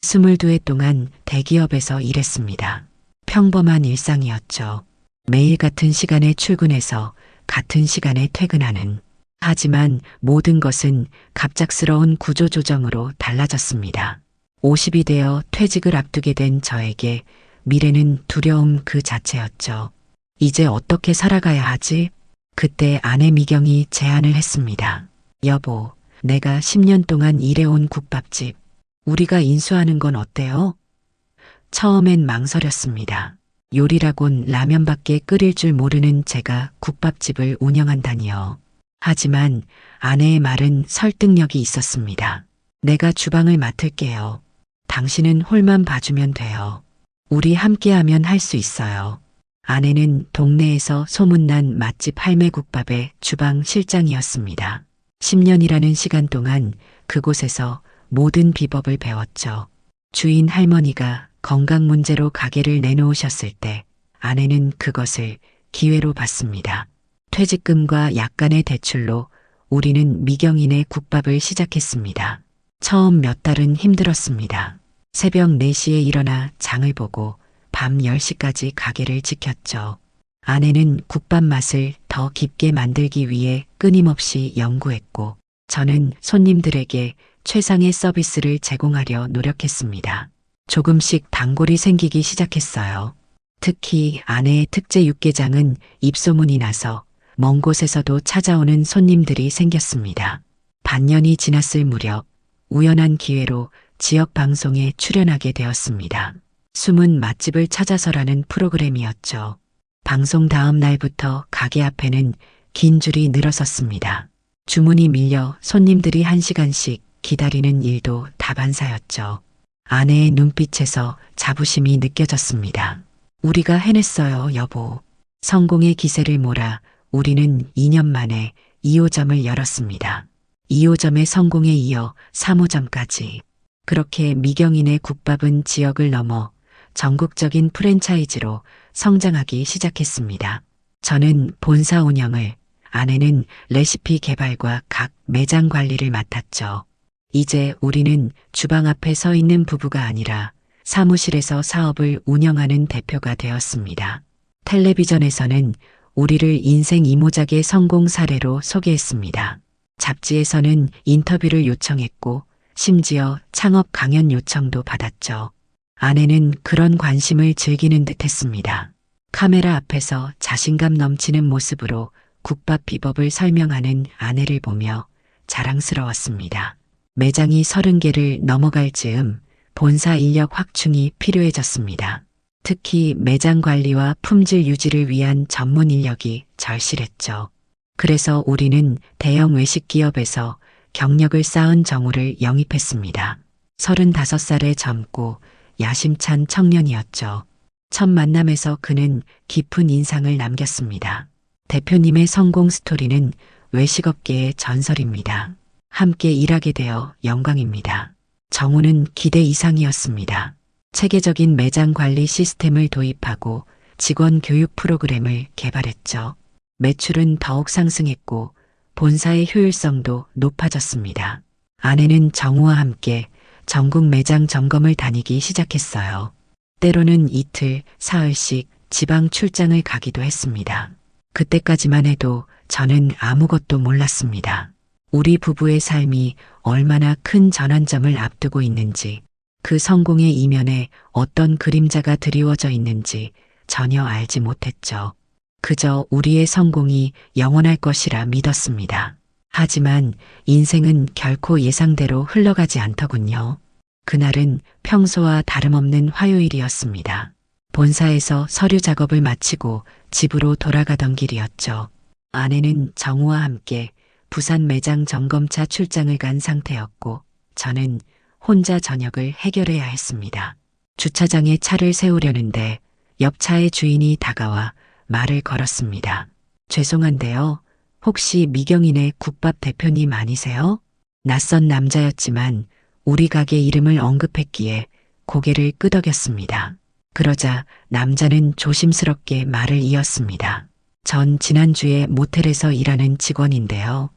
22해 동안 대기업에서 일했습니다. 평범한 일상이었죠. 매일 같은 시간에 출근해서 같은 시간에 퇴근하는. 하지만 모든 것은 갑작스러운 구조조정으로 달라졌습니다. 50이 되어 퇴직을 앞두게 된 저에게 미래는 두려움 그 자체였죠. 이제 어떻게 살아가야 하지? 그때 아내 미경이 제안을 했습니다. 여보, 내가 10년 동안 일해온 국밥집, 우리가 인수하는 건 어때요? 처음엔 망설였습니다. 요리라곤 라면밖에 끓일 줄 모르는 제가 국밥집을 운영한다니요. 하지만 아내의 말은 설득력이 있었습니다. 내가 주방을 맡을게요. 당신은 홀만 봐주면 돼요. 우리 함께하면 할 수 있어요. 아내는 동네에서 소문난 맛집 할매국밥의 주방 실장이었습니다. 10년이라는 시간 동안 그곳에서 모든 비법을 배웠죠. 주인 할머니가 건강 문제로 가게를 내놓으셨을 때 아내는 그것을 기회로 봤습니다. 퇴직금과 약간의 대출로 우리는 미경인의 국밥을 시작했습니다. 처음 몇 달은 힘들었습니다. 새벽 4시에 일어나 장을 보고 밤 10시까지 가게를 지켰죠. 아내는 국밥 맛을 더 깊게 만들기 위해 끊임없이 연구했고 저는 손님들에게 최상의 서비스를 제공하려 노력했습니다. 조금씩 단골이 생기기 시작했어요. 특히 아내의 특제 육개장은 입소문이 나서 먼 곳에서도 찾아오는 손님들이 생겼습니다. 반년이 지났을 무렵 우연한 기회로 지역 방송에 출연하게 되었습니다. 숨은 맛집을 찾아서라는 프로그램이었죠. 방송 다음 날부터 가게 앞에는 긴 줄이 늘어섰습니다. 주문이 밀려 손님들이 1시간씩 기다리는 일도 다반사였죠. 아내의 눈빛에서 자부심이 느껴졌습니다. 우리가 해냈어요, 여보. 성공의 기세를 몰아 우리는 2년 만에 2호점을 열었습니다. 2호점의 성공에 이어 3호점까지. 그렇게 미경인의 국밥은 지역을 넘어 전국적인 프랜차이즈로 성장하기 시작했습니다. 저는 본사 운영을, 아내는 레시피 개발과 각 매장 관리를 맡았죠. 이제 우리는 주방 앞에 서 있는 부부가 아니라 사무실에서 사업을 운영하는 대표가 되었습니다. 텔레비전에서는 우리를 인생 이모작의 성공 사례로 소개했습니다. 잡지에서는 인터뷰를 요청했고 심지어 창업 강연 요청도 받았죠. 아내는 그런 관심을 즐기는 듯 했습니다. 카메라 앞에서 자신감 넘치는 모습으로 국밥 비법을 설명하는 아내를 보며 자랑스러웠습니다. 매장이 30개를 넘어갈 즈음 본사 인력 확충이 필요해졌습니다. 특히 매장 관리와 품질 유지를 위한 전문 인력이 절실했죠. 그래서 우리는 대형 외식 기업에서 경력을 쌓은 정우를 영입했습니다. 35살의 젊고 야심찬 청년이었죠. 첫 만남에서 그는 깊은 인상을 남겼습니다. 대표님의 성공 스토리는 외식업계의 전설입니다. 함께 일하게 되어 영광입니다. 정우는 기대 이상이었습니다. 체계적인 매장 관리 시스템을 도입하고 직원 교육 프로그램을 개발했죠. 매출은 더욱 상승했고 본사의 효율성도 높아졌습니다. 아내는 정우와 함께 전국 매장 점검을 다니기 시작했어요. 때로는 이틀, 사흘씩 지방 출장을 가기도 했습니다. 그때까지만 해도 저는 아무것도 몰랐습니다. 우리 부부의 삶이 얼마나 큰 전환점을 앞두고 있는지, 그 성공의 이면에 어떤 그림자가 드리워져 있는지 전혀 알지 못했죠. 그저 우리의 성공이 영원할 것이라 믿었습니다. 하지만 인생은 결코 예상대로 흘러가지 않더군요. 그날은 평소와 다름없는 화요일이었습니다. 본사에서 서류 작업을 마치고 집으로 돌아가던 길이었죠. 아내는 정우와 함께 부산 매장 점검차 출장을 간 상태였고 저는 혼자 저녁을 해결해야 했습니다. 주차장에 차를 세우려는데 옆 차의 주인이 다가와 말을 걸었습니다. 죄송한데요. 혹시 미경인의 국밥 대표님 아니세요? 낯선 남자였지만 우리 가게 이름을 언급했기에 고개를 끄덕였습니다. 그러자 남자는 조심스럽게 말을 이었습니다. 전 지난주에 모텔에서 일하는 직원인데요.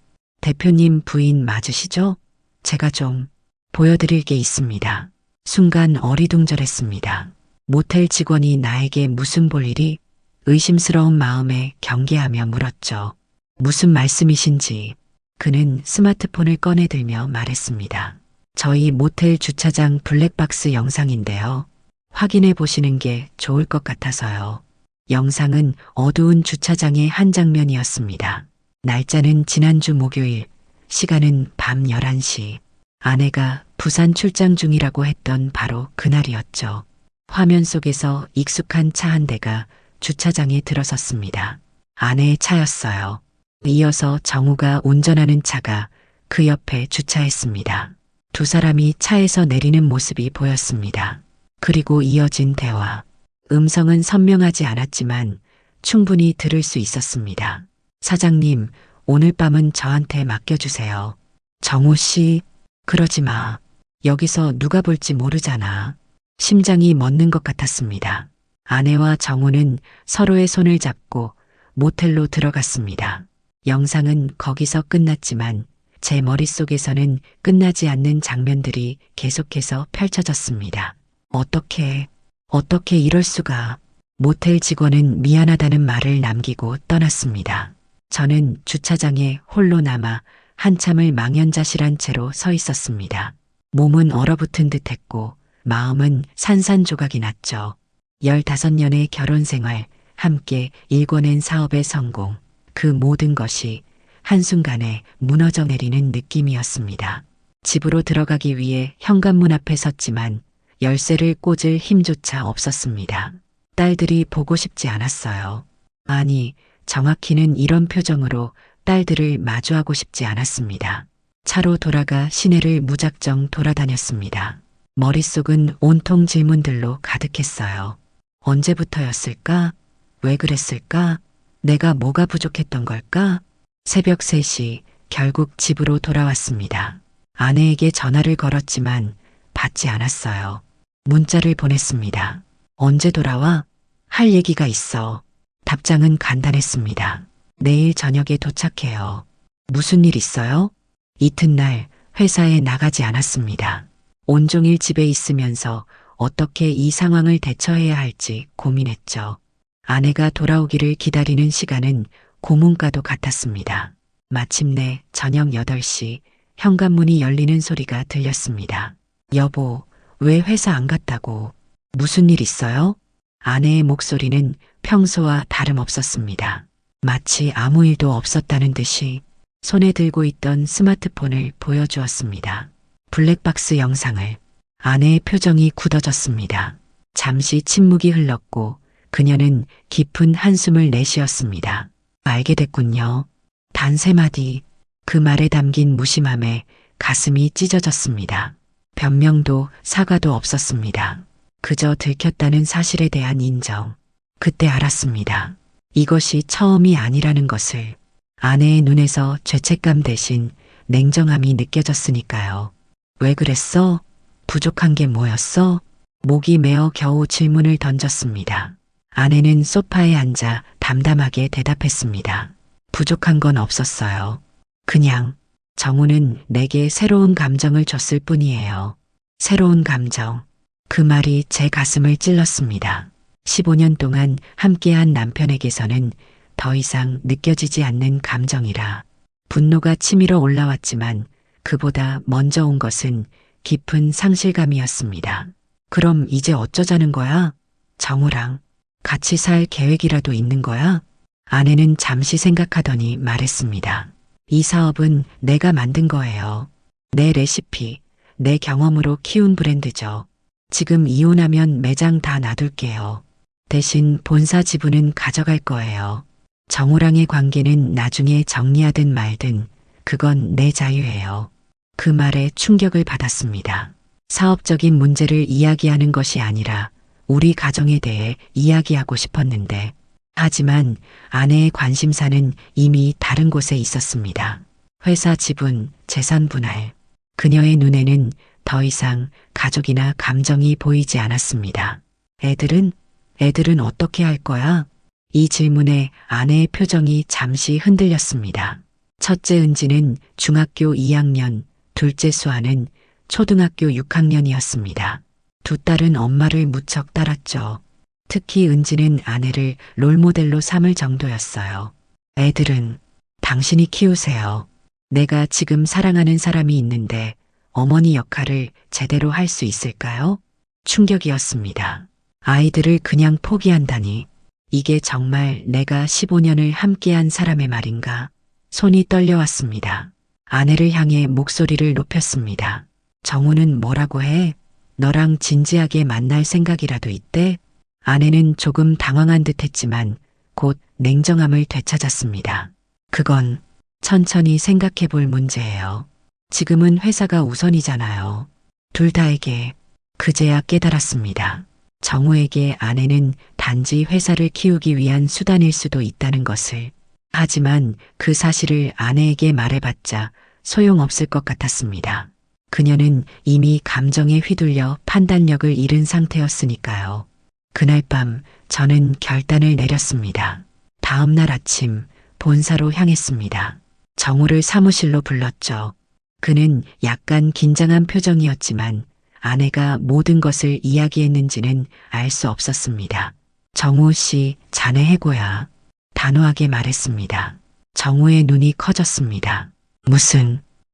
대표님 부인 맞으시죠? 제가 좀 보여드릴 게 있습니다. 순간 어리둥절했습니다. 모텔 직원이 나에게 무슨 볼 일이? 의심스러운 마음에 경계하며 물었죠. 무슨 말씀이신지. 그는 스마트폰을 꺼내들며 말했습니다. 저희 모텔 주차장 블랙박스 영상인데요. 확인해 보시는 게 좋을 것 같아서요. 영상은 어두운 주차장의 한 장면이었습니다. 날짜는 지난주 목요일, 시간은 밤 11시. 아내가 부산 출장 중이라고 했던 바로 그날이었죠. 화면 속에서 익숙한 차 한 대가 주차장에 들어섰습니다. 아내의 차였어요. 이어서 정우가 운전하는 차가 그 옆에 주차했습니다. 두 사람이 차에서 내리는 모습이 보였습니다. 그리고 이어진 대화. 음성은 선명하지 않았지만 충분히 들을 수 있었습니다. 사장님, 오늘 밤은 저한테 맡겨주세요. 정우 씨, 그러지 마. 여기서 누가 볼지 모르잖아. 심장이 멎는 것 같았습니다. 아내와 정우는 서로의 손을 잡고 모텔로 들어갔습니다. 영상은 거기서 끝났지만 제 머릿속에서는 끝나지 않는 장면들이 계속해서 펼쳐졌습니다. 어떻게 이럴 수가. 모텔 직원은 미안하다는 말을 남기고 떠났습니다. 저는 주차장에 홀로 남아 한참을 망연자실한 채로 서 있었습니다. 몸은 얼어붙은 듯했고 마음은 산산조각이 났죠. 15년의 결혼 생활, 함께 일궈낸 사업의 성공, 그 모든 것이 한순간에 무너져 내리는 느낌이었습니다. 집으로 들어가기 위해 현관문 앞에 섰지만 열쇠를 꽂을 힘조차 없었습니다. 딸들이 보고 싶지 않았어요. 아니, 정확히는 이런 표정으로 딸들을 마주하고 싶지 않았습니다. 차로 돌아가 시내를 무작정 돌아다녔습니다. 머릿속은 온통 질문들로 가득했어요. 언제부터였을까? 왜 그랬을까? 내가 뭐가 부족했던 걸까? 새벽 3시 결국 집으로 돌아왔습니다. 아내에게 전화를 걸었지만 받지 않았어요. 문자를 보냈습니다. 언제 돌아와? 할 얘기가 있어. 답장은 간단했습니다. 내일 저녁에 도착해요. 무슨 일 있어요? 이튿날 회사에 나가지 않았습니다. 온종일 집에 있으면서 어떻게 이 상황을 대처해야 할지 고민했죠. 아내가 돌아오기를 기다리는 시간은 고문과도 같았습니다. 마침내 저녁 8시 현관문이 열리는 소리가 들렸습니다. 여보, 왜 회사 안 갔다고? 무슨 일 있어요? 아내의 목소리는 평소와 다름없었습니다. 마치 아무 일도 없었다는 듯이 손에 들고 있던 스마트폰을 보여주었습니다. 블랙박스 영상을. 아내의 표정이 굳어졌습니다. 잠시 침묵이 흘렀고 그녀는 깊은 한숨을 내쉬었습니다. 알게 됐군요. 단 3마디. 그 말에 담긴 무심함에 가슴이 찢어졌습니다. 변명도 사과도 없었습니다. 그저 들켰다는 사실에 대한 인정. 그때 알았습니다. 이것이 처음이 아니라는 것을. 아내의 눈에서 죄책감 대신 냉정함이 느껴졌으니까요. 왜 그랬어? 부족한 게 뭐였어? 목이 메어 겨우 질문을 던졌습니다. 아내는 소파에 앉아 담담하게 대답했습니다. 부족한 건 없었어요. 그냥 정우는 내게 새로운 감정을 줬을 뿐이에요. 새로운 감정. 그 말이 제 가슴을 찔렀습니다. 15년 동안 함께한 남편에게서는 더 이상 느껴지지 않는 감정이라. 분노가 치밀어 올라왔지만 그보다 먼저 온 것은 깊은 상실감이었습니다. 그럼 이제 어쩌자는 거야? 정우랑 같이 살 계획이라도 있는 거야? 아내는 잠시 생각하더니 말했습니다. 이 사업은 내가 만든 거예요. 내 레시피, 내 경험으로 키운 브랜드죠. 지금 이혼하면 매장 다 놔둘게요. 대신 본사 지분은 가져갈 거예요. 정우랑의 관계는 나중에 정리하든 말든 그건 내 자유예요. 그 말에 충격을 받았습니다. 사업적인 문제를 이야기하는 것이 아니라 우리 가정에 대해 이야기하고 싶었는데, 하지만 아내의 관심사는 이미 다른 곳에 있었습니다. 회사 지분, 재산 분할. 그녀의 눈에는 더 이상 가족이나 감정이 보이지 않았습니다. 애들은 어떻게 할 거야? 이 질문에 아내의 표정이 잠시 흔들렸습니다. 첫째 은지는 중학교 2학년, 둘째 수아는 초등학교 6학년이었습니다. 두 딸은 엄마를 무척 따랐죠. 특히 은지는 아내를 롤모델로 삼을 정도였어요. 애들은 당신이 키우세요. 내가 지금 사랑하는 사람이 있는데 어머니 역할을 제대로 할 수 있을까요? 충격이었습니다. 아이들을 그냥 포기한다니. 이게 정말 내가 15년을 함께한 사람의 말인가? 손이 떨려왔습니다. 아내를 향해 목소리를 높였습니다. 정우는 뭐라고 해? 너랑 진지하게 만날 생각이라도 있대? 아내는 조금 당황한 듯 했지만 곧 냉정함을 되찾았습니다. 그건 천천히 생각해 볼 문제예요. 지금은 회사가 우선이잖아요. 둘 다에게 그제야 깨달았습니다. 정우에게 아내는 단지 회사를 키우기 위한 수단일 수도 있다는 것을. 하지만 그 사실을 아내에게 말해봤자 소용없을 것 같았습니다. 그녀는 이미 감정에 휘둘려 판단력을 잃은 상태였으니까요. 그날 밤 저는 결단을 내렸습니다. 다음 날 아침 본사로 향했습니다. 정우를 사무실로 불렀죠. 그는 약간 긴장한 표정이었지만 아내가 모든 것을 이야기했는지는 알 수 없었습니다. 정우 씨, 자네 해고야. 단호하게 말했습니다. 정우의 눈이 커졌습니다.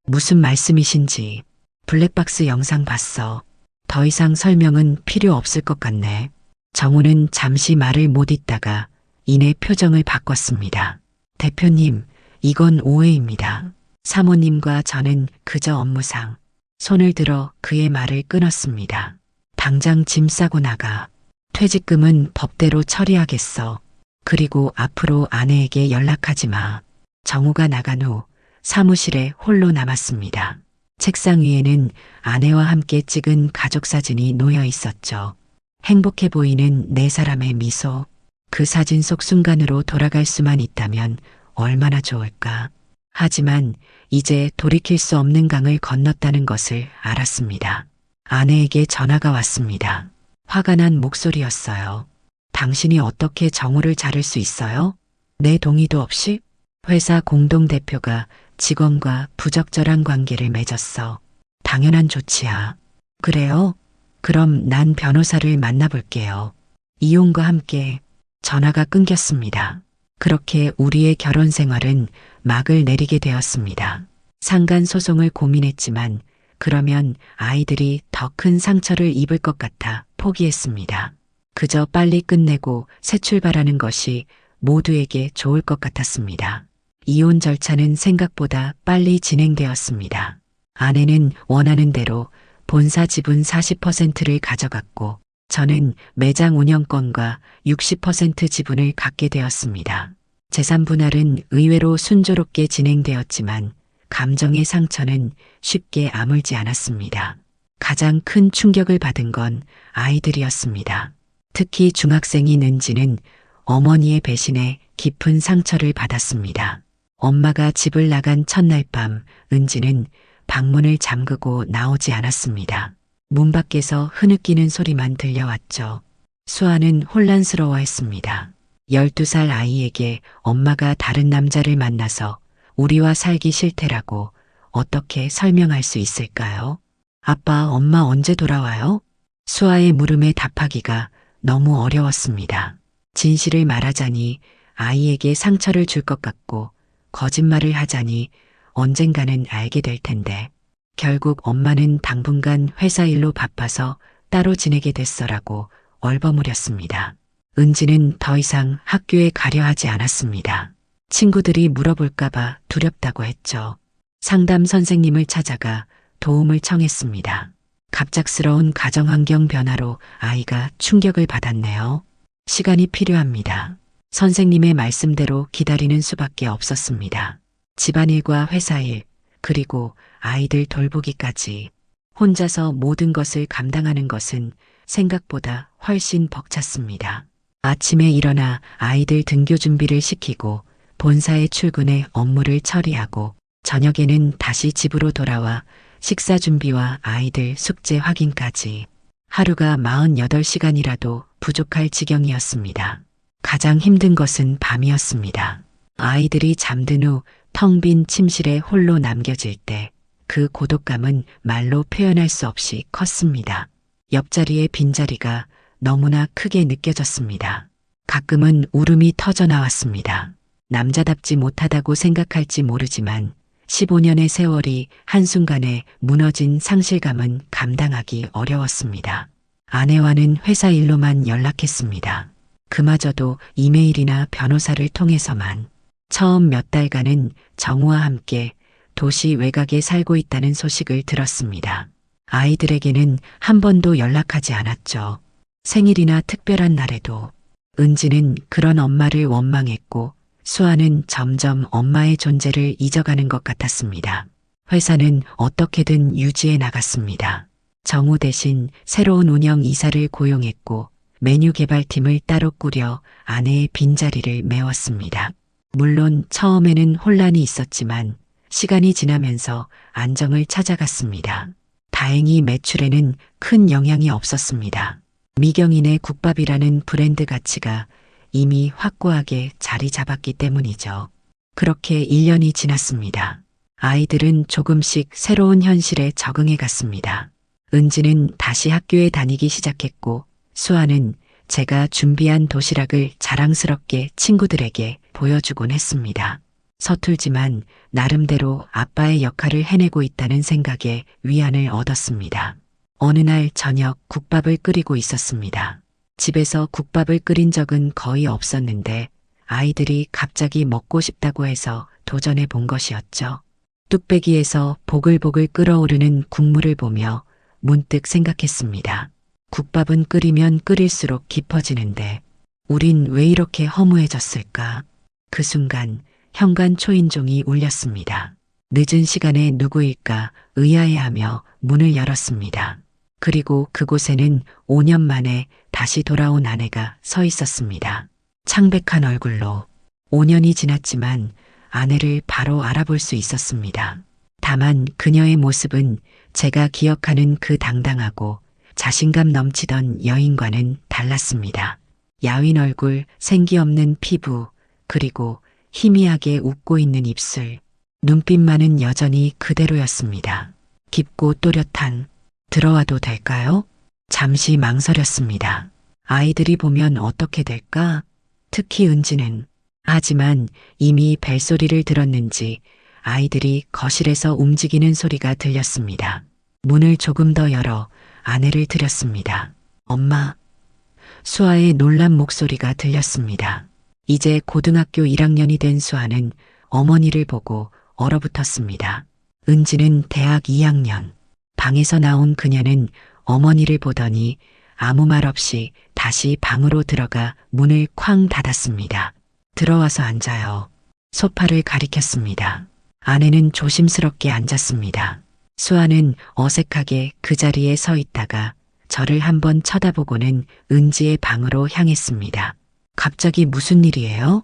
무슨 말씀이신지. 블랙박스 영상 봤어. 더 이상 설명은 필요 없을 것 같네. 정우는 잠시 말을 못 잇다가 이내 표정을 바꿨습니다. 대표님, 이건 오해입니다. 사모님과 저는 그저 업무상. 손을 들어 그의 말을 끊었습니다. 당장 짐 싸고 나가. 퇴직금은 법대로 처리하겠어. 그리고 앞으로 아내에게 연락하지 마. 정우가 나간 후 사무실에 홀로 남았습니다. 책상 위에는 아내와 함께 찍은 가족 사진이 놓여 있었죠. 행복해 보이는 네 사람의 미소. 그 사진 속 순간으로 돌아갈 수만 있다면 얼마나 좋을까. 하지만 이제 돌이킬 수 없는 강을 건넜다는 것을 알았습니다. 아내에게 전화가 왔습니다. 화가 난 목소리였어요. 당신이 어떻게 정우를 자를 수 있어요? 내 동의도 없이? 회사 공동대표가 직원과 부적절한 관계를 맺었어. 당연한 조치야. 그래요? 그럼 난 변호사를 만나볼게요. 이혼과 함께 전화가 끊겼습니다. 그렇게 우리의 결혼 생활은 막을 내리게 되었습니다. 상간 소송을 고민했지만 그러면 아이들이 더 큰 상처를 입을 것 같아 포기했습니다. 그저 빨리 끝내고 새 출발하는 것이 모두에게 좋을 것 같았습니다. 이혼 절차는 생각보다 빨리 진행되었습니다. 아내는 원하는 대로 본사 지분 40%를 가져갔고 저는 매장 운영권과 60% 지분을 갖게 되었습니다. 재산 분할은 의외로 순조롭게 진행되었지만 감정의 상처는 쉽게 아물지 않았습니다. 가장 큰 충격을 받은 건 아이들이었습니다. 특히 중학생인 은지는 어머니의 배신에 깊은 상처를 받았습니다. 엄마가 집을 나간 첫날 밤 은지는 방문을 잠그고 나오지 않았습니다. 문 밖에서 흐느끼는 소리만 들려왔죠. 수아는 혼란스러워했습니다. 12살 아이에게 엄마가 다른 남자를 만나서 우리와 살기 싫대라고 어떻게 설명할 수 있을까요? 아빠, 엄마 언제 돌아와요? 수아의 물음에 답하기가 너무 어려웠습니다. 진실을 말하자니 아이에게 상처를 줄 것 같고 거짓말을 하자니 언젠가는 알게 될 텐데 결국 엄마는 당분간 회사 일로 바빠서 따로 지내게 됐어라고 얼버무렸습니다. 은지는 더 이상 학교에 가려 하지 않았습니다. 친구들이 물어볼까봐 두렵다고 했죠. 상담 선생님을 찾아가 도움을 청했습니다. 갑작스러운 가정환경 변화로 아이가 충격을 받았네요. 시간이 필요합니다. 선생님의 말씀대로 기다리는 수밖에 없었습니다. 집안일과 회사일, 그리고 아이들 돌보기까지 혼자서 모든 것을 감당하는 것은 생각보다 훨씬 벅찼습니다. 아침에 일어나 아이들 등교 준비를 시키고 본사에 출근해 업무를 처리하고 저녁에는 다시 집으로 돌아와 식사 준비와 아이들 숙제 확인까지 하루가 48시간이라도 부족할 지경이었습니다. 가장 힘든 것은 밤이었습니다. 아이들이 잠든 후 텅 빈 침실에 홀로 남겨질 때 그 고독감은 말로 표현할 수 없이 컸습니다. 옆자리의 빈자리가 너무나 크게 느껴졌습니다. 가끔은 울음이 터져 나왔습니다. 남자답지 못하다고 생각할지 모르지만 15년의 세월이 한순간에 무너진 상실감은 감당하기 어려웠습니다. 아내와는 회사 일로만 연락했습니다. 그마저도 이메일이나 변호사를 통해서만. 처음 몇 달간은 정우와 함께 도시 외곽에 살고 있다는 소식을 들었습니다. 아이들에게는 한 번도 연락하지 않았죠. 생일이나 특별한 날에도. 은지는 그런 엄마를 원망했고 수아는 점점 엄마의 존재를 잊어가는 것 같았습니다. 회사는 어떻게든 유지해 나갔습니다. 정우 대신 새로운 운영 이사를 고용했고 메뉴 개발팀을 따로 꾸려 아내의 빈자리를 메웠습니다. 물론 처음에는 혼란이 있었지만 시간이 지나면서 안정을 찾아갔습니다. 다행히 매출에는 큰 영향이 없었습니다. 미경인의 국밥이라는 브랜드 가치가 이미 확고하게 자리 잡았기 때문이죠. 그렇게 1년이 지났습니다. 아이들은 조금씩 새로운 현실에 적응해 갔습니다. 은지는 다시 학교에 다니기 시작했고 수아는 제가 준비한 도시락을 자랑스럽게 친구들에게 보여주곤 했습니다. 서툴지만 나름대로 아빠의 역할을 해내고 있다는 생각에 위안을 얻었습니다. 어느 날 저녁 국밥을 끓이고 있었습니다. 집에서 국밥을 끓인 적은 거의 없었는데 아이들이 갑자기 먹고 싶다고 해서 도전해 본 것이었죠. 뚝배기에서 보글보글 끓어오르는 국물을 보며 문득 생각했습니다. 국밥은 끓이면 끓일수록 깊어지는데 우린 왜 이렇게 허무해졌을까? 그 순간 현관 초인종이 울렸습니다. 늦은 시간에 누구일까 의아해하며 문을 열었습니다. 그리고 그곳에는 5년 만에 다시 돌아온 아내가 서 있었습니다. 창백한 얼굴로. 5년이 지났지만 아내를 바로 알아볼 수 있었습니다. 다만 그녀의 모습은 제가 기억하는 그 당당하고 자신감 넘치던 여인과는 달랐습니다. 야윈 얼굴, 생기 없는 피부, 그리고 희미하게 웃고 있는 입술, 눈빛만은 여전히 그대로였습니다. 깊고 또렷한. 들어와도 될까요? 잠시 망설였습니다. 아이들이 보면 어떻게 될까? 특히 은지는. 하지만 이미 벨소리를 들었는지 아이들이 거실에서 움직이는 소리가 들렸습니다. 문을 조금 더 열어 아내를 들였습니다. 엄마. 수아의 놀란 목소리가 들렸습니다. 이제 고등학교 1학년이 된 수아는 어머니를 보고 얼어붙었습니다. 은지는 대학 2학년. 방에서 나온 그녀는 어머니를 보더니 아무 말 없이 다시 방으로 들어가 문을 쾅 닫았습니다. 들어와서 앉아요. 소파를 가리켰습니다. 아내는 조심스럽게 앉았습니다. 수아는 어색하게 그 자리에 서 있다가 저를 한번 쳐다보고는 은지의 방으로 향했습니다. 갑자기 무슨 일이에요?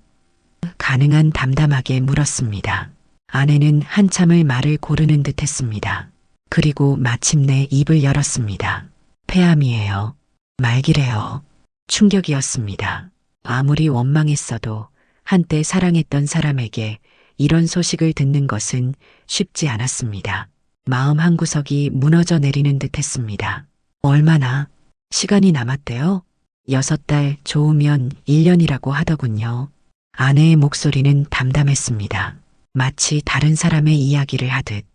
가능한 담담하게 물었습니다. 아내는 한참을 말을 고르는 듯 했습니다. 그리고 마침내 입을 열었습니다. 폐암이에요. 말기래요. 충격이었습니다. 아무리 원망했어도 한때 사랑했던 사람에게 이런 소식을 듣는 것은 쉽지 않았습니다. 마음 한구석이 무너져 내리는 듯 했습니다. 얼마나 시간이 남았대요? 6달 좋으면 1년이라고 하더군요. 아내의 목소리는 담담했습니다. 마치 다른 사람의 이야기를 하듯.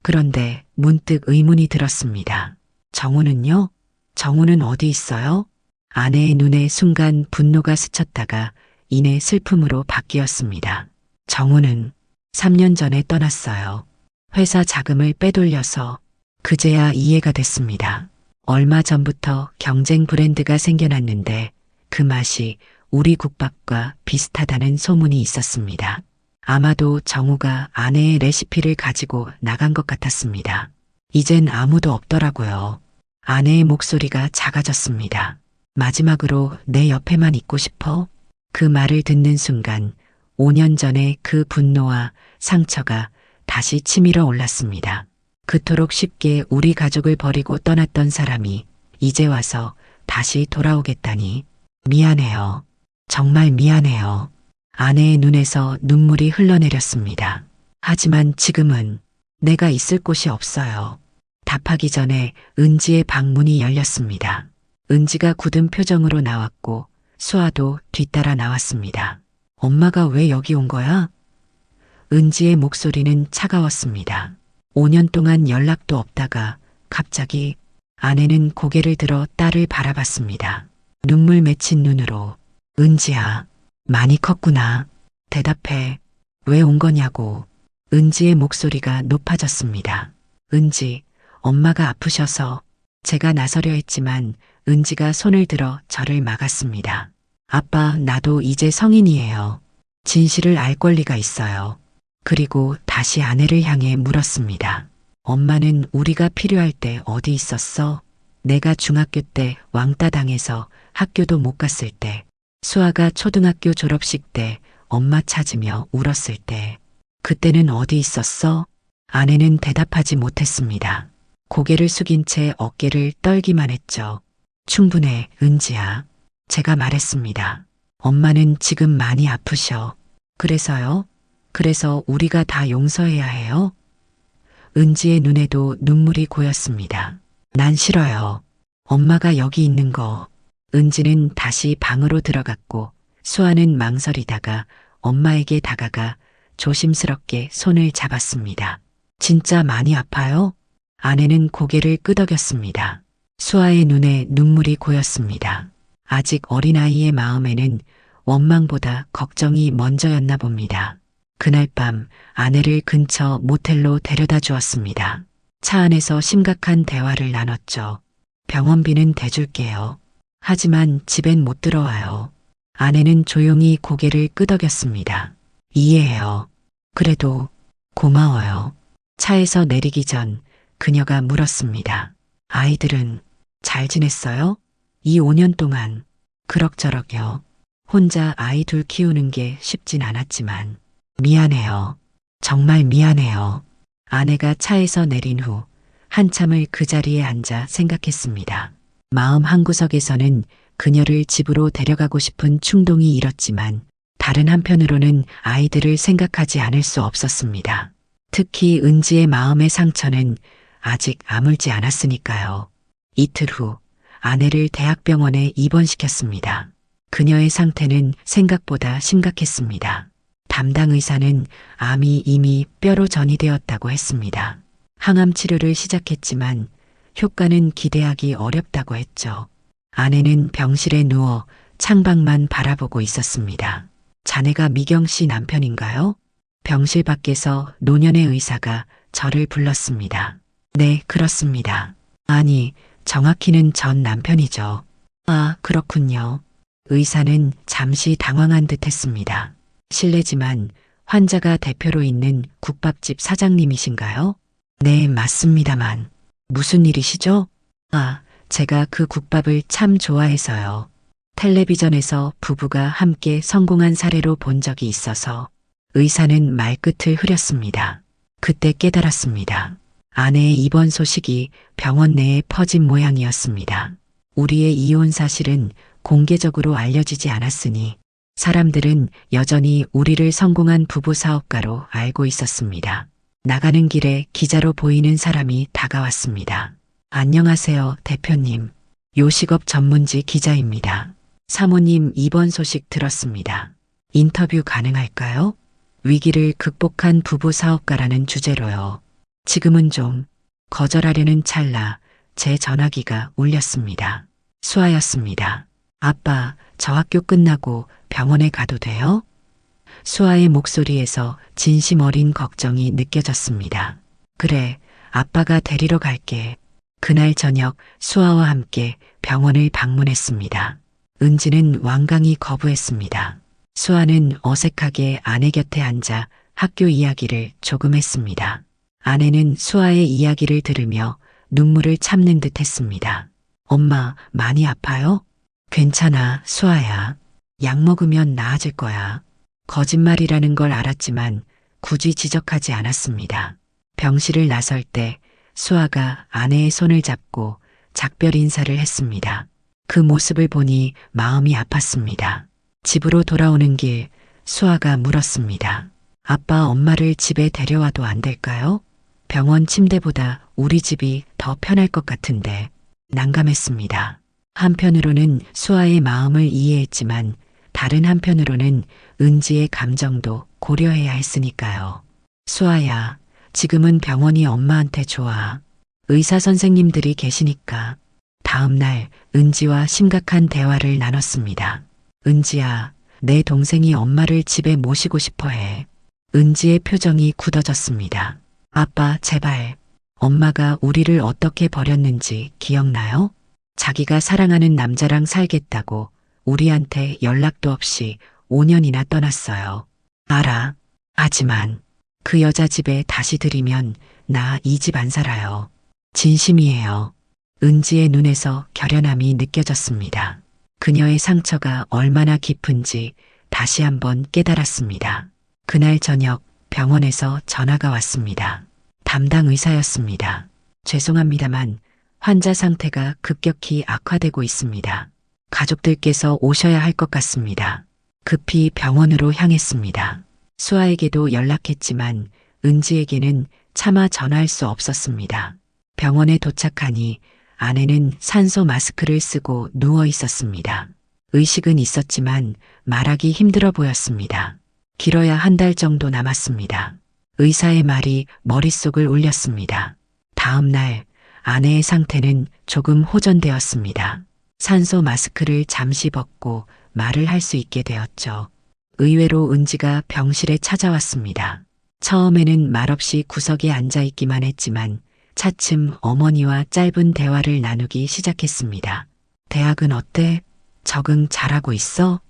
그런데 문득 의문이 들었습니다. 정우는요? 정우는 어디 있어요? 아내의 눈에 순간 분노가 스쳤다가 이내 슬픔으로 바뀌었습니다. 정우는 3년 전에 떠났어요. 회사 자금을 빼돌려서. 그제야 이해가 됐습니다. 얼마 전부터 경쟁 브랜드가 생겨났는데 그 맛이 우리 국밥과 비슷하다는 소문이 있었습니다. 아마도 정우가 아내의 레시피를 가지고 나간 것 같았습니다. 이젠 아무도 없더라고요. 아내의 목소리가 작아졌습니다. 마지막으로 내 옆에만 있고 싶어? 그 말을 듣는 순간 5년 전의 그 분노와 상처가 다시 치밀어 올랐습니다. 그토록 쉽게 우리 가족을 버리고 떠났던 사람이 이제 와서 다시 돌아오겠다니. 미안해요. 정말 미안해요. 아내의 눈에서 눈물이 흘러내렸습니다. 하지만 지금은 내가 있을 곳이 없어요. 답하기 전에 은지의 방문이 열렸습니다. 은지가 굳은 표정으로 나왔고 수아도 뒤따라 나왔습니다. 엄마가 왜 여기 온 거야? 은지의 목소리는 차가웠습니다. 5년 동안 연락도 없다가 갑자기 아내는 고개를 들어 딸을 바라봤습니다. 눈물 맺힌 눈으로 은지야, 많이 컸구나. 대답해. 왜 온 거냐고. 은지의 목소리가 높아졌습니다. 은지, 엄마가 아프셔서 제가 나서려 했지만 은지가 손을 들어 저를 막았습니다. 아빠, 나도 이제 성인이에요. 진실을 알 권리가 있어요. 그리고 다시 아내를 향해 물었습니다. 엄마는 우리가 필요할 때 어디 있었어? 내가 중학교 때 왕따 당해서 학교도 못 갔을 때, 수아가 초등학교 졸업식 때 엄마 찾으며 울었을 때, 그때는 어디 있었어? 아내는 대답하지 못했습니다. 고개를 숙인 채 어깨를 떨기만 했죠. 충분해, 은지야. 제가 말했습니다. 엄마는 지금 많이 아프셔. 그래서요? 그래서 우리가 다 용서해야 해요? 은지의 눈에도 눈물이 고였습니다. 난 싫어요. 엄마가 여기 있는 거. 은지는 다시 방으로 들어갔고 수아는 망설이다가 엄마에게 다가가 조심스럽게 손을 잡았습니다. 진짜 많이 아파요? 아내는 고개를 끄덕였습니다. 수아의 눈에 눈물이 고였습니다. 아직 어린아이의 마음에는 원망보다 걱정이 먼저였나 봅니다. 그날 밤 아내를 근처 모텔로 데려다 주었습니다. 차 안에서 심각한 대화를 나눴죠. 병원비는 대줄게요. 하지만 집엔 못 들어와요. 아내는 조용히 고개를 끄덕였습니다. 이해해요. 그래도 고마워요. 차에서 내리기 전 그녀가 물었습니다. 아이들은 잘 지냈어요? 이 5년 동안 그럭저럭요. 혼자 아이 둘 키우는 게 쉽진 않았지만 미안해요. 정말 미안해요. 아내가 차에서 내린 후 한참을 그 자리에 앉아 생각했습니다. 마음 한구석에서는 그녀를 집으로 데려가고 싶은 충동이 일었지만 다른 한편으로는 아이들을 생각하지 않을 수 없었습니다. 특히 은지의 마음의 상처는 아직 아물지 않았으니까요. 이틀 후 아내를 대학병원에 입원시켰습니다. 그녀의 상태는 생각보다 심각했습니다. 담당 의사는 암이 이미 뼈로 전이되었다고 했습니다. 항암 치료를 시작했지만 효과는 기대하기 어렵다고 했죠. 아내는 병실에 누워 창밖만 바라보고 있었습니다. 자네가 미경 씨 남편인가요? 병실 밖에서 노년의 의사가 저를 불렀습니다. 네, 그렇습니다. 아니, 정확히는 전 남편이죠. 아, 그렇군요. 의사는 잠시 당황한 듯 했습니다. 실례지만 환자가 대표로 있는 국밥집 사장님이신가요? 네, 맞습니다만. 무슨 일이시죠? 아, 제가 그 국밥을 참 좋아해서요. 텔레비전에서 부부가 함께 성공한 사례로 본 적이 있어서 의사는 말끝을 흐렸습니다. 그때 깨달았습니다. 아내의 입원 소식이 병원 내에 퍼진 모양이었습니다. 우리의 이혼 사실은 공개적으로 알려지지 않았으니 사람들은 여전히 우리를 성공한 부부 사업가로 알고 있었습니다. 나가는 길에 기자로 보이는 사람이 다가왔습니다. 안녕하세요, 대표님. 요식업 전문지 기자입니다. 사모님 입원 소식 들었습니다. 인터뷰 가능할까요? 위기를 극복한 부부 사업가라는 주제로요. 지금은 좀 거절하려는 찰나 제 전화기가 울렸습니다. 수아였습니다. 아빠, 저 학교 끝나고 병원에 가도 돼요? 수아의 목소리에서 진심 어린 걱정이 느껴졌습니다. 그래, 아빠가 데리러 갈게. 그날 저녁 수아와 함께 병원을 방문했습니다. 은지는 완강히 거부했습니다. 수아는 어색하게 아내 곁에 앉아 학교 이야기를 조금 했습니다. 아내는 수아의 이야기를 들으며 눈물을 참는 듯 했습니다. 엄마, 많이 아파요? 괜찮아, 수아야. 약 먹으면 나아질 거야. 거짓말이라는 걸 알았지만 굳이 지적하지 않았습니다. 병실을 나설 때 수아가 아내의 손을 잡고 작별 인사를 했습니다. 그 모습을 보니 마음이 아팠습니다. 집으로 돌아오는 길 수아가 물었습니다. 아빠, 엄마를 집에 데려와도 안 될까요? 병원 침대보다 우리 집이 더 편할 것 같은데 난감했습니다. 한편으로는 수아의 마음을 이해했지만 다른 한편으로는 은지의 감정도 고려해야 했으니까요. 수아야, 지금은 병원이 엄마한테 좋아. 의사 선생님들이 계시니까. 다음 날 은지와 심각한 대화를 나눴습니다. 은지야, 내 동생이 엄마를 집에 모시고 싶어 해. 은지의 표정이 굳어졌습니다. 아빠, 제발. 엄마가 우리를 어떻게 버렸는지 기억나요? 자기가 사랑하는 남자랑 살겠다고 우리한테 연락도 없이 5년이나 떠났어요. 알아. 하지만 그 여자 집에 다시 들이면 나 이 집 안 살아요. 진심이에요. 은지의 눈에서 결연함이 느껴졌습니다. 그녀의 상처가 얼마나 깊은지 다시 한번 깨달았습니다. 그날 저녁 병원에서 전화가 왔습니다. 담당 의사였습니다. 죄송합니다만 환자 상태가 급격히 악화되고 있습니다. 가족들께서 오셔야 할 것 같습니다. 급히 병원으로 향했습니다. 수아에게도 연락했지만 은지에게는 차마 전화할 수 없었습니다. 병원에 도착하니 아내는 산소 마스크를 쓰고 누워 있었습니다. 의식은 있었지만 말하기 힘들어 보였습니다. 길어야 한 달 정도 남았습니다. 의사의 말이 머릿속을 울렸습니다. 다음 날 아내의 상태는 조금 호전되었습니다. 산소 마스크를 잠시 벗고 말을 할 수 있게 되었죠. 의외로 은지가 병실에 찾아왔습니다. 처음에는 말없이 구석에 앉아 있기만 했지만 차츰 어머니와 짧은 대화를 나누기 시작했습니다. 대학은 어때? 적응 잘하고 있어?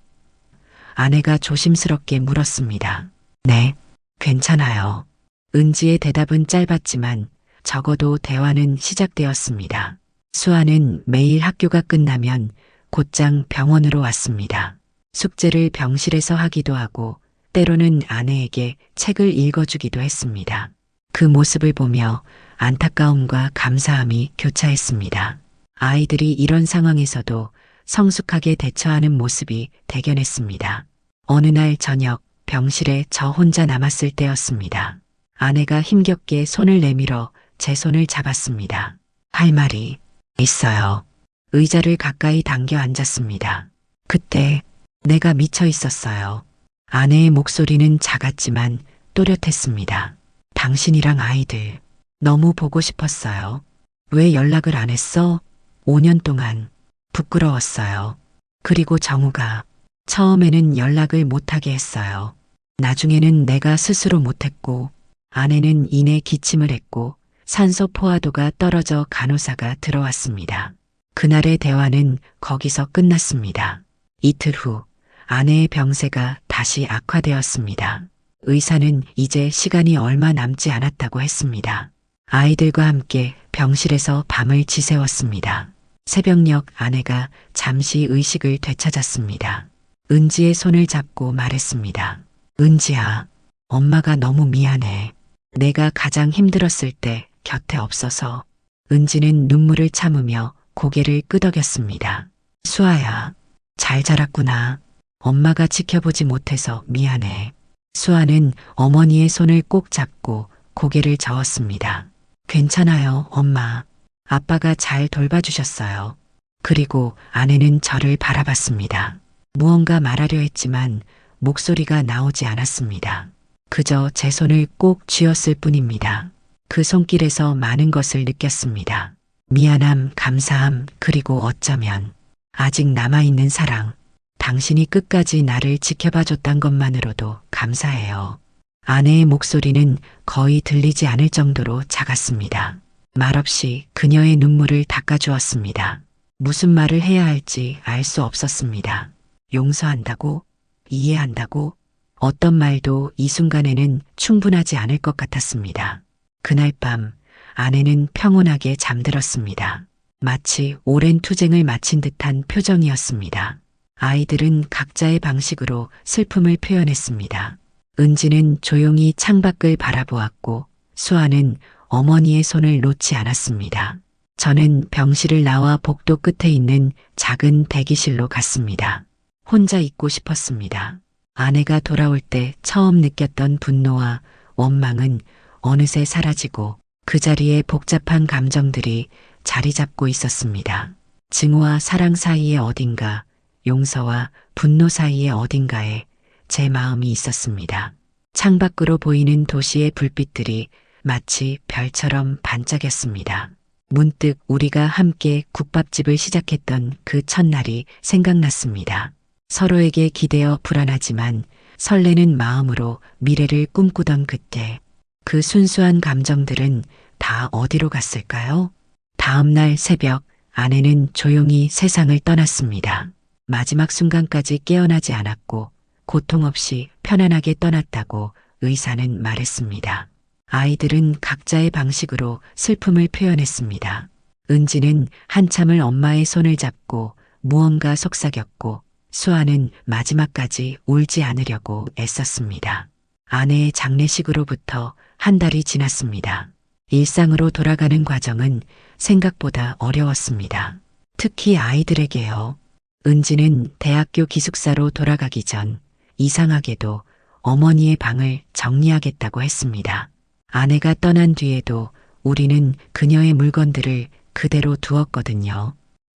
아내가 조심스럽게 물었습니다. 네, 괜찮아요. 은지의 대답은 짧았지만 적어도 대화는 시작되었습니다. 수아는 매일 학교가 끝나면 곧장 병원으로 왔습니다. 숙제를 병실에서 하기도 하고 때로는 아내에게 책을 읽어주기도 했습니다. 그 모습을 보며 안타까움과 감사함이 교차했습니다. 아이들이 이런 상황에서도 성숙하게 대처하는 모습이 대견했습니다. 어느 날 저녁 병실에 저 혼자 남았을 때였습니다. 아내가 힘겹게 손을 내밀어 제 손을 잡았습니다. 할 말이 있어요. 의자를 가까이 당겨 앉았습니다. 그때 내가 미쳐 있었어요. 아내의 목소리는 작았지만 또렷했습니다. 당신이랑 아이들 너무 보고 싶었어요. 왜 연락을 안 했어? 5년 동안 부끄러웠어요. 그리고 정우가 처음에는 연락을 못하게 했어요. 나중에는 내가 스스로 못했고 아내는 이내 기침을 했고 산소 포화도가 떨어져 간호사가 들어왔습니다. 그날의 대화는 거기서 끝났습니다. 이틀 후 아내의 병세가 다시 악화되었습니다. 의사는 이제 시간이 얼마 남지 않았다고 했습니다. 아이들과 함께 병실에서 밤을 지새웠습니다. 새벽녘 아내가 잠시 의식을 되찾았습니다. 은지의 손을 잡고 말했습니다. 은지야, 엄마가 너무 미안해. 내가 가장 힘들었을 때 곁에 없어서. 은지는 눈물을 참으며 고개를 끄덕였습니다. 수아야, 잘 자랐구나. 엄마가 지켜보지 못해서 미안해. 수아는 어머니의 손을 꼭 잡고 고개를 저었습니다. 괜찮아요, 엄마. 아빠가 잘 돌봐주셨어요. 그리고 아내는 저를 바라봤습니다. 무언가 말하려 했지만 목소리가 나오지 않았습니다. 그저 제 손을 꼭 쥐었을 뿐입니다. 그 손길에서 많은 것을 느꼈습니다. 미안함, 감사함, 그리고 어쩌면 아직 남아있는 사랑. 당신이 끝까지 나를 지켜봐줬단 것만으로도 감사해요. 아내의 목소리는 거의 들리지 않을 정도로 작았습니다. 말없이 그녀의 눈물을 닦아주었습니다. 무슨 말을 해야 할지 알 수 없었습니다. 용서한다고? 이해한다고? 어떤 말도 이 순간에는 충분하지 않을 것 같았습니다. 그날 밤 아내는 평온하게 잠들었습니다. 마치 오랜 투쟁을 마친 듯한 표정이었습니다. 아이들은 각자의 방식으로 슬픔을 표현했습니다. 은지는 조용히 창밖을 바라보았고 수아는 어머니의 손을 놓지 않았습니다. 저는 병실을 나와 복도 끝에 있는 작은 대기실로 갔습니다. 혼자 있고 싶었습니다. 아내가 돌아올 때 처음 느꼈던 분노와 원망은 어느새 사라지고 그 자리에 복잡한 감정들이 자리 잡고 있었습니다. 증오와 사랑 사이의 어딘가, 용서와 분노 사이의 어딘가에 제 마음이 있었습니다. 창밖으로 보이는 도시의 불빛들이 마치 별처럼 반짝였습니다. 문득 우리가 함께 국밥집을 시작했던 그 첫날이 생각났습니다. 서로에게 기대어 불안하지만 설레는 마음으로 미래를 꿈꾸던 그때, 그 순수한 감정들은 다 어디로 갔을까요? 다음 날 새벽, 아내는 조용히 세상을 떠났습니다. 마지막 순간까지 깨어나지 않았고 고통 없이 편안하게 떠났다고 의사는 말했습니다. 아이들은 각자의 방식으로 슬픔을 표현했습니다. 은지는 한참을 엄마의 손을 잡고 무언가 속삭였고, 수아는 마지막까지 울지 않으려고 애썼습니다. 아내의 장례식으로부터 한 달이 지났습니다. 일상으로 돌아가는 과정은 생각보다 어려웠습니다. 특히 아이들에게요. 은지는 대학교 기숙사로 돌아가기 전 이상하게도 어머니의 방을 정리하겠다고 했습니다. 아내가 떠난 뒤에도 우리는 그녀의 물건들을 그대로 두었거든요.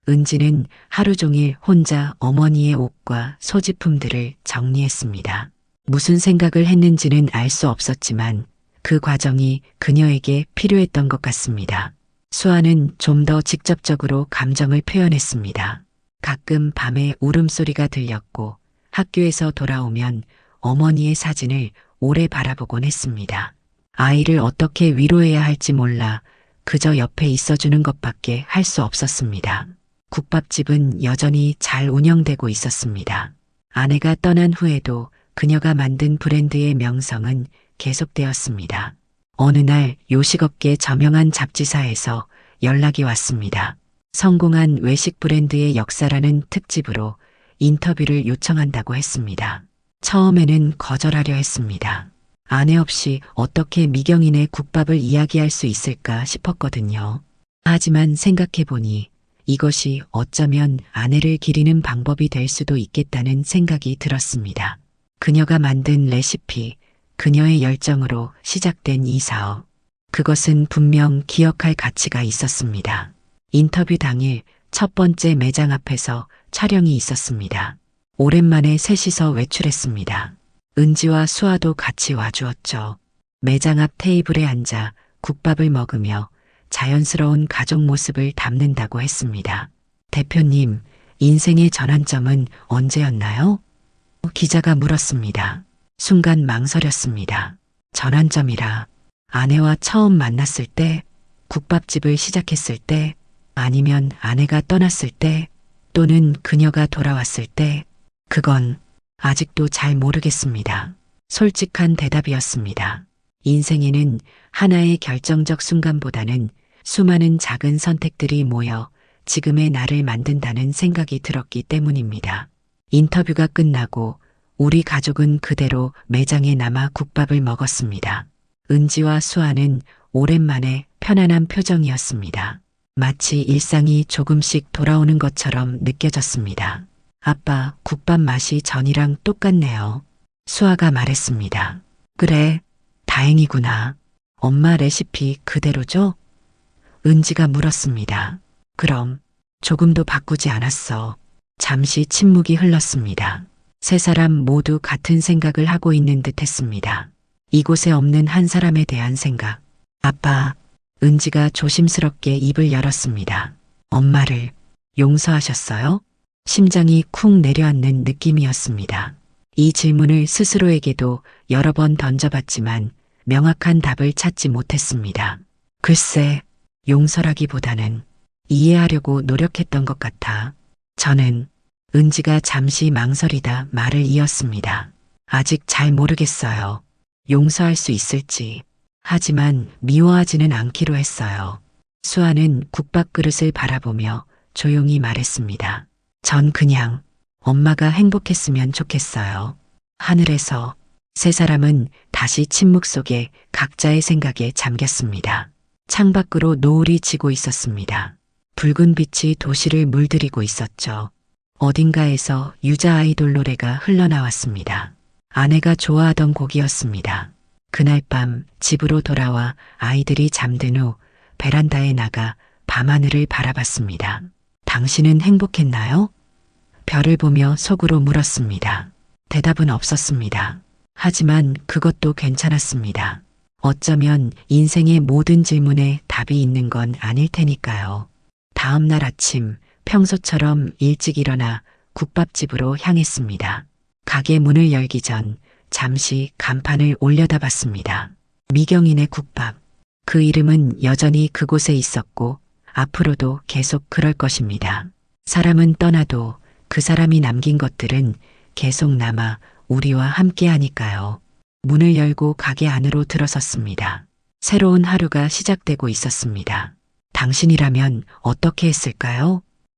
은지는 하루 종일 혼자 어머니의 옷과 소지품들을 정리했습니다. 무슨 생각을 했는지는 알 수 없었지만 그 과정이 그녀에게 필요했던 것 같습니다. 수아는 좀 더 직접적으로 감정을 표현했습니다. 가끔 밤에 울음소리가 들렸고 학교에서 돌아오면 어머니의 사진을 오래 바라보곤 했습니다. 아이를 어떻게 위로해야 할지 몰라 그저 옆에 있어주는 것밖에 할 수 없었습니다. 국밥집은 여전히 잘 운영되고 있었습니다. 아내가 떠난 후에도 그녀가 만든 브랜드의 명성은 계속되었습니다. 어느 날 요식업계 저명한 잡지사에서 연락이 왔습니다. 성공한 외식 브랜드의 역사라는 특집으로 인터뷰를 요청한다고 했습니다. 처음에는 거절하려 했습니다. 아내 없이 어떻게 미경인의 국밥을 이야기할 수 있을까 싶었거든요. 하지만 생각해보니 이것이 어쩌면 아내를 기리는 방법이 될 수도 있겠다는 생각이 들었습니다. 그녀가 만든 레시피, 그녀의 열정으로 시작된 이 사업. 그것은 분명 기억할 가치가 있었습니다. 인터뷰 당일 첫 번째 매장 앞에서 촬영이 있었습니다. 오랜만에 셋이서 외출했습니다. 은지와 수아도 같이 와주었죠. 매장 앞 테이블에 앉아 국밥을 먹으며 자연스러운 가족 모습을 담는다고 했습니다. 대표님, 인생의 전환점은 언제였나요? 기자가 물었습니다. 순간 망설였습니다. 전환점이라 아내와 처음 만났을 때, 국밥집을 시작했을 때, 아니면 아내가 떠났을 때, 또는 그녀가 돌아왔을 때, 그건 아직도 잘 모르겠습니다. 솔직한 대답이었습니다. 인생에는 하나의 결정적 순간보다는 수많은 작은 선택들이 모여 지금의 나를 만든다는 생각이 들었기 때문입니다. 인터뷰가 끝나고 우리 가족은 그대로 매장에 남아 국밥을 먹었습니다. 은지와 수아는 오랜만에 편안한 표정이었습니다. 마치 일상이 조금씩 돌아오는 것처럼 느껴졌습니다. 아빠, 국밥 맛이 전이랑 똑같네요. 수아가 말했습니다. 그래, 다행이구나. 엄마 레시피 그대로죠? 은지가 물었습니다. 그럼 조금도 바꾸지 않았어. 잠시 침묵이 흘렀습니다. 세 사람 모두 같은 생각을 하고 있는 듯 했습니다. 이곳에 없는 한 사람에 대한 생각. 아빠, 은지가 조심스럽게 입을 열었습니다. 엄마를 용서하셨어요? 심장이 쿵 내려앉는 느낌이었습니다. 이 질문을 스스로에게도 여러 번 던져봤지만 명확한 답을 찾지 못했습니다. 글쎄, 용서라기보다는 이해하려고 노력했던 것 같아. 저는 은지가 잠시 망설이다 말을 이었습니다. 아직 잘 모르겠어요. 용서할 수 있을지. 하지만 미워하지는 않기로 했어요. 수아는 국밥 그릇을 바라보며 조용히 말했습니다. 전 그냥 엄마가 행복했으면 좋겠어요. 하늘에서. 세 사람은 다시 침묵 속에 각자의 생각에 잠겼습니다. 창밖으로 노을이 지고 있었습니다. 붉은 빛이 도시를 물들이고 있었죠. 어딘가에서 유자 아이돌 노래가 흘러나왔습니다. 아내가 좋아하던 곡이었습니다. 그날 밤 집으로 돌아와 아이들이 잠든 후 베란다에 나가 밤하늘을 바라봤습니다. 당신은 행복했나요? 별을 보며 속으로 물었습니다. 대답은 없었습니다. 하지만 그것도 괜찮았습니다. 어쩌면 인생의 모든 질문에 답이 있는 건 아닐 테니까요. 다음 날 아침 평소처럼 일찍 일어나 국밥집으로 향했습니다. 가게 문을 열기 전 잠시 간판을 올려다봤습니다. 미경인의 국밥. 그 이름은 여전히 그곳에 있었고 앞으로도 계속 그럴 것입니다. 사람은 떠나도 그 사람이 남긴 것들은 계속 남아 우리와 함께 하니까요. 문을 열고 가게 안으로 들어섰습니다. 새로운 하루가 시작되고 있었습니다. 당신이라면 어떻게 했을까요?